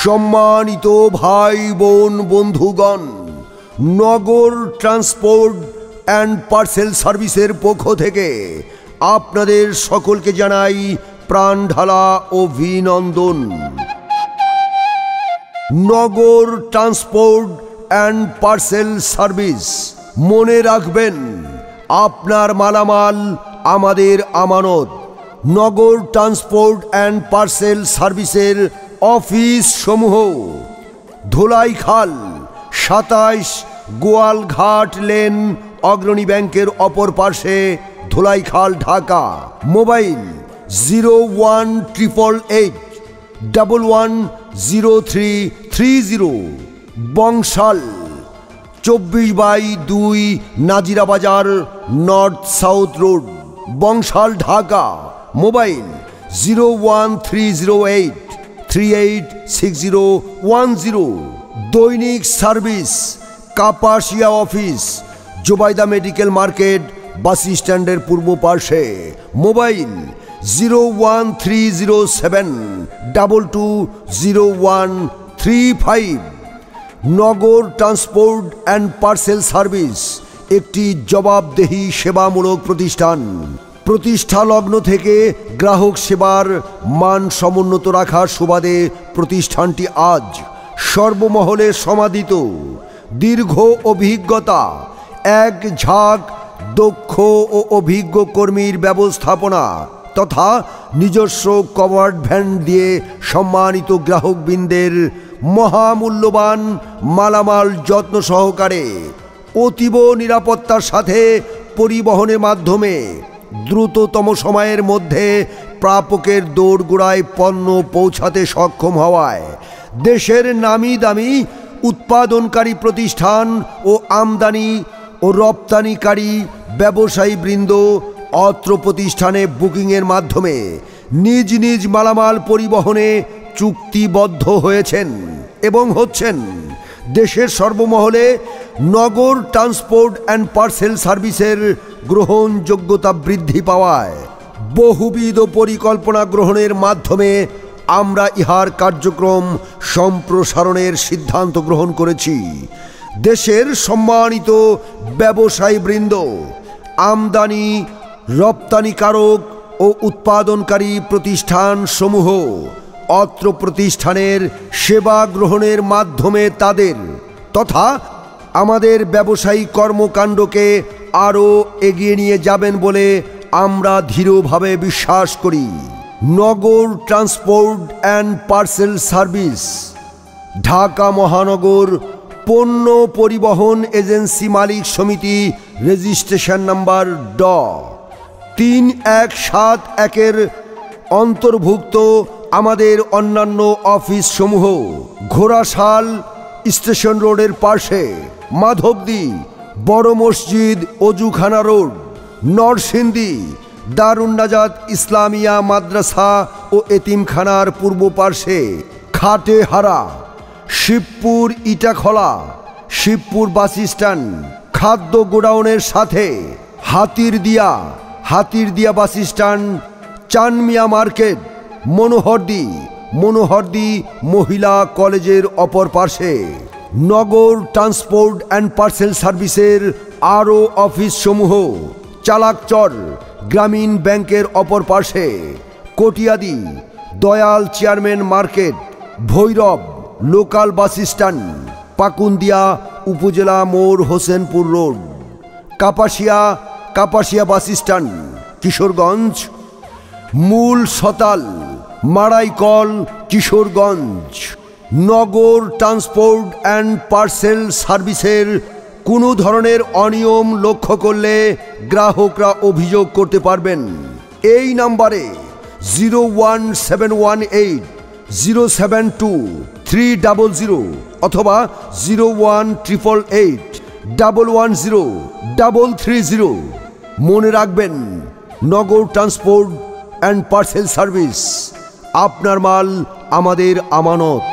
সম্মানিত ভাই বোন বন্ধুগণ, নগর ট্রান্সপোর্ট অ্যান্ড পার্সেল সার্ভিসের পক্ষ থেকে আপনাদের সকলকে জানাই প্রাণঢালা অভিনন্দন। Nagar transport and parcel service, মনে রাখবেন আপনার মালামাল আমাদের আমানত। নগর ট্রান্সপোর্ট অ্যান্ড পার্সেল সার্ভিসের অফিস সমূহ ধোলাইখাল 27 গোয়ালঘাট লেন, অগ্রণী ব্যাংকের অপর পাশে, Dholaikhal, Dhaka. Mobile 01388110330। Bangshal 24/2 Nazira Bazar, north south road, Bangshal, Dhaka. Mobile 01308386010। দৈনিক service Kapasia office, Jobaida medical market, bus স্ট্যান্ডের পূর্ব পার্শ্বে। Mobile 01307220135। Nagar transport and parcel service একটি জবাবদেহি সেবামূলক প্রতিষ্ঠান। প্রতিষ্ঠা লগ্ন থেকে গ্রাহক সেবার মান সমুন্নত রাখার সুবাদে প্রতিষ্ঠানটি আজ সর্বমহলে সমাদিত। দীর্ঘ অভিজ্ঞতা, এক ঝাঁক দক্ষ ও অভিজ্ঞ কর্মীর ব্যবস্থাপনা তথা নিজস্ব কভার্ড ভ্যান দিয়ে সম্মানিত গ্রাহকবৃন্দের মহামূল্যবান মালামাল যত্ন সহকারে অতীব নিরাপত্তার সাথে পরিবহনের মাধ্যমে দ্রুততম সময়ের মধ্যে প্রাপকের দোরগোড়ায় পণ্য পৌঁছাতে সক্ষম হওয়ায় দেশের নামি দামি উৎপাদনকারী প্রতিষ্ঠান ও আমদানি ও রপ্তানিকারী ব্যবসায়ীবৃন্দ অত্র প্রতিষ্ঠানে বুকিংয়ের মাধ্যমে নিজ নিজ মালামাল পরিবহনে চুক্তিবদ্ধ হয়েছেন এবং হচ্ছেন। দেশের সর্বমহলে নগর ট্রান্সপোর্ট অ্যান্ড পার্সেল সার্ভিসের গ্রহণযোগ্যতা বৃদ্ধি পাওয়ায় বহুবিধ পরিকল্পনা গ্রহণের মাধ্যমে আমরা ইহার কার্যক্রম সম্প্রসারণের সিদ্ধান্ত গ্রহণ করেছি। দেশের সম্মানিত ব্যবসায়ীবৃন্দ, আমদানি রপ্তানিকারক ও উৎপাদনকারী প্রতিষ্ঠান সমূহ অত্র প্রতিষ্ঠানের সেবা গ্রহণের মাধ্যমে তাদের তথা আমাদের ব্যবসায়িক কর্মকাণ্ডকে আরও এগিয়ে নিয়ে যাবেন বলে আমরা দৃঢ়ভাবে বিশ্বাস করি। Nagar transport and parcel service Dhaka মহানগর পণ্য পরিবহন এজেন্সি মালিক সমিতি, রেজিস্ট্রেশন নাম্বার D3171-এর অন্তর্ভুক্ত। আমাদের অন্যান্য অফিস সমূহ ঘোড়াশাল স্টেশন রোডের পাশে, মাধবদী বড় মসজিদ অজুখানা রোড, নরসিংদী দারুন নাজাত ইসলামিয়া মাদ্রাসা ও এতিমখানার পূর্ব পার্শ্বে, খাটেহারা, শিবপুর ইটাখলা, শিবপুর বাস স্ট্যান্ড, খাদ্য গোডাউনের সাথে, Hatirdia bus stand, Chanmiya market, Monohardi মহিলা কলেজের অপর পাশে। নগর ট্রান্সপোর্ট অ্যান্ড পার্সেল সার্ভিসের আরও অফিস সমূহ চালাকচর গ্রামীণ ব্যাংকের অপর পাশে, Katiadi Dayal chairman market, Bhairab local bus stand, Pakundia উপজেলা মোড়, Hossainpur road, Kapasia bus stand, Kishoreganj, মূল সতাল মারাইকল, Kishoreganj. Nagar transport and parcel সার্ভিসের কোনো ধরনের অনিয়ম লক্ষ্য করলে গ্রাহকরা অভিযোগ করতে পারবেন এই নাম্বারে 01718072300 অথবা 01388110330। মনে রাখবেন, নগর ট্রান্সপোর্ট অ্যান্ড পার্সেল সার্ভিস, আপনার মাল আমাদের আমানত।